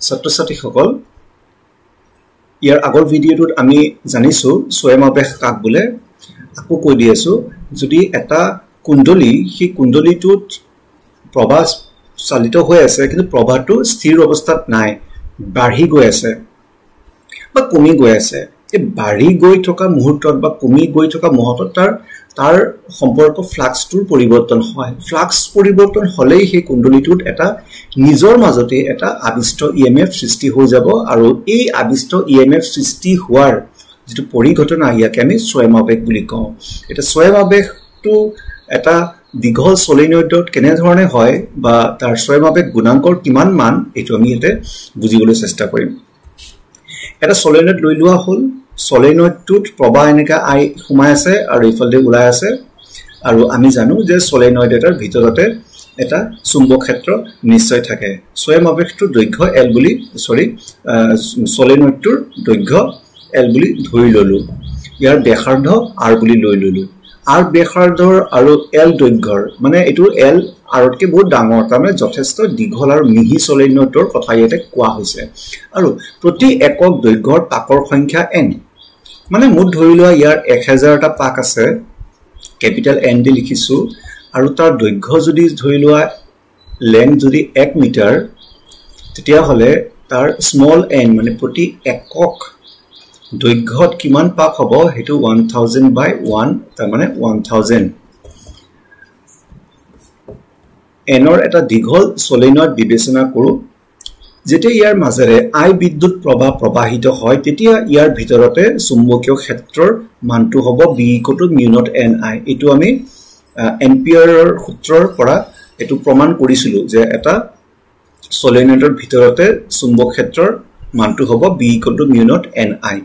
ছাত্ৰ-ছাত্ৰীসকল ইয়াৰ আগৰ ভিডিঅ'টোত আমি জানিছো স্বয়মাৱেশ কাক বোলে আকৌ কৈ দি আছো যদি এটা কুণ্ডলী সেই কুণ্ডলীটোত প্ৰবাহ চালিত হৈ আছে কিন্তু প্ৰবাহটো স্থিৰ অৱস্থাত নাই বাঢ়ি গৈ আছে বা কমি গৈ আছে এই বাঢ়ি গৈ থকা মুহূৰ্তত বা কমি গৈ থকা মুহূৰ্তত তাৰ সম্পৰ্ক ফ্লাক্সটোৰ পৰিৱৰ্তন হয় ফ্লাক্স পৰিৱৰ্তন হলেই সেই কুণ্ডলীটোত এটা নিজৰ মাজতে এটা আবিষ্ট ইএমএফ সৃষ্টি হৈ যাব আৰু এই আবিষ্ট ইএমএফ সৃষ্টি হোৱাৰ যেটো পৰিঘটনা ইয়াকে আমি স্বয়মাৱেশ বুলি কওঁ এটা স্বয়মাৱেশটো এটা দীঘল সলিনয়ডত কেনে ধৰণে হয় বা তাৰ স্বয়মাৱেশ গুণাঙ্কৰ কিমান মান এটো আমি এতে বুজিবলৈ চেষ্টা কৰিম এটা সলিনয়ড লৈ লোৱা হল সলিনয়ডটোত প্ৰবাহ এনেকা আই সোমাই আছে আৰু ইফালে ওলাই আছে আৰু আমি জানো যে সলিনয়ড এটাৰ ভিতৰতে এটা চুম্বক ক্ষেত্ৰ নিশ্চয় থাকে স্বয়মাৱেশটোৰ দৈৰ্ঘ্য L বুলি সলিনয়ডটোৰ দৈৰ্ঘ্য L বুলি ধৰি ললো ইয়াৰ ব্যাসাৰ্ধ R বুলি লৈ ললো R ব্যাসাৰ্ধৰ আৰু L দৈৰ্ঘ্যৰ মানে এটো L আৰতকে বহুত ডাঙৰ তাৰমানে যথেষ্ট দীঘল আৰু মিহি সলিনয়ডৰ কথা ইয়াতে কোৱা হৈছে আৰু প্ৰতি একক দৈৰ্ঘ্যৰ পাকৰ সংখ্যা n মানে মুঠ ধৰি লোৱা ইয়াৰ 1000 টা পাক আছে ক্যাপিটাল N দি লিখিছো আৰু তাৰ দৈৰ্ঘ্য যদি ধৰি লোৱা লেন্থ যদি 1 মিটাৰ তেতিয়া হলে তাৰ স্মল n মানে প্ৰতি একক দৈৰ্ঘ্যত কিমান পাক হ'ব হেতু 1000/1 তাৰ মানে 1000 এনৰ এটা দীঘল সলিনয়ড বিবেচনা কৰো যেতিয়া ইয়াৰ মাজেৰে আই বিদ্যুৎ প্ৰবাহ প্ৰবাহিত হয় তেতিয়া ইয়াৰ ভিতৰতে চুম্বকীয় ক্ষেত্ৰৰ মানটো হ'ব B = μ0 ni এটো আমি এম্পিয়াৰৰ সূত্ৰৰ পৰা এটো প্ৰমাণ কৰিছিলো যে এটা সলিনয়ডৰ ভিতৰতে চুম্বক ক্ষেত্ৰৰ মানটো হ'ব B = μ0 ni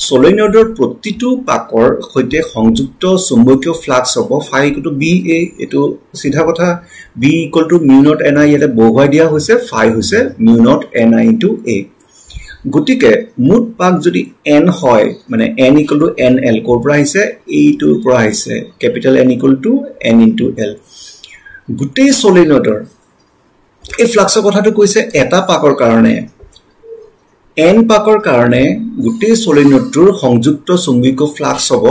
সলিনয়ডৰ প্ৰতিটো পাকৰ সৈতে সংযুক্ত চুম্বকীয় ফ্লাক্স হ'ব φ = BA এটো সিধা কথা B = μ0 ni ইয়াতে বহুৱাই দিয়া হৈছে φ হৈছে μ0 ni * A গতিকে মুঠ পাক যদি n হয় মানে n = nl কৰ পৰা আহিছে এইটোৰ পৰা আহিছে ক্যাপিটাল N = n * L গোটেই সলিনয়ডৰ এই ফ্লাক্সৰ কথাটো কৈছে এটা পাকৰ কাৰণে n পাকৰ কাৰণে গোটেই সলিনয়ডটোৰ সংযুক্ত চুম্বকীয় ফ্লাক্স হ'ব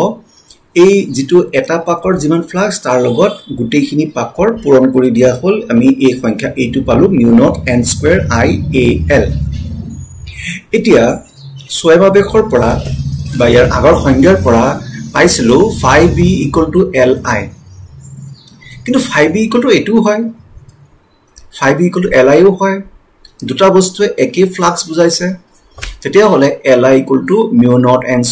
এই যেটো এটা পাকৰ যিমান ফ্লাক্স তাৰ লগত গোটেইখিনি পাকৰ পূৰণ কৰি দিয়া হল আমি এই সংখ্যা এইটো পালো μ0 n² IAL এতিয়া স্বয়মাৱেশৰ পৰা বা ইয়াৰ আগৰ সংজ্ঞাৰ পৰা পাইছিলো φb = Li কিন্তু φb = এটো হয় φb = Li ও হয় দুটা বস্তুৱে একে ফ্লাক্স বুজাইছে তেতিয়া হলে Li = μ0 n²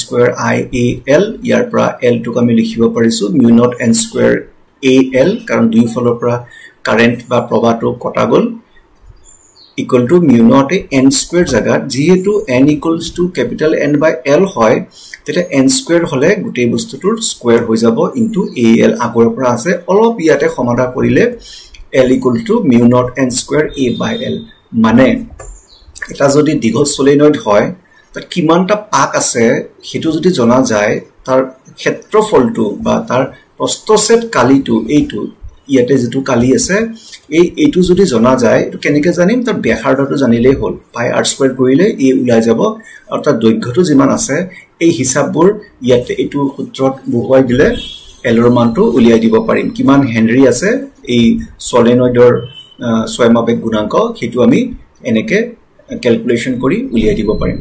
IAL ইয়াৰ পৰা L টোক আমি লিখিব পাৰিছো μ0 n² AL কাৰণ দুই ফলৰ পৰা কাৰেন্ট বা প্ৰবাহটো কটা গল = μ0 n² জাগাত যেহেতু n = N/L হয় তেতিয়া n² হলে গোটেই বস্তুটোৰ স্কয়াৰ হৈ যাব * AL আগৰ পৰা আছে অলপ ইয়াতে সমাধা কৰিলে L = μ0 n² A/L মানে এটা যদি দীঘল সলিনয়ড হয় তাত কিমানটা পাক আছে হেতু যদি জনা যায় তাৰ ক্ষেত্ৰফলটো বা তাৰ প্ৰস্থছেদ কালিটো এইটো ইয়াতে যেটো কালি আছে এইটো যদি জনা যায় এটো কেনেকৈ জানিম তাৰ ব্যাসাৰ্ধটো জানিলেই হল πr² কৰিলে এই ওলাই যাব আৰু তাৰ দৈৰ্ঘ্যটো যিমান আছে এই হিসাববোৰ ইয়াতে এইটো সূত্ৰত বহুৱাই দিলে L ৰ মানটো উলিয়াই দিব পাৰিম কিমান হেনৰি আছে এই সলিনয়ডৰ স্বয়মাৱেশ গুণাঙ্ক হেতু আমি এনেকে ক্যালকুলেশন কৰি উলিয়াই দিব পাৰিম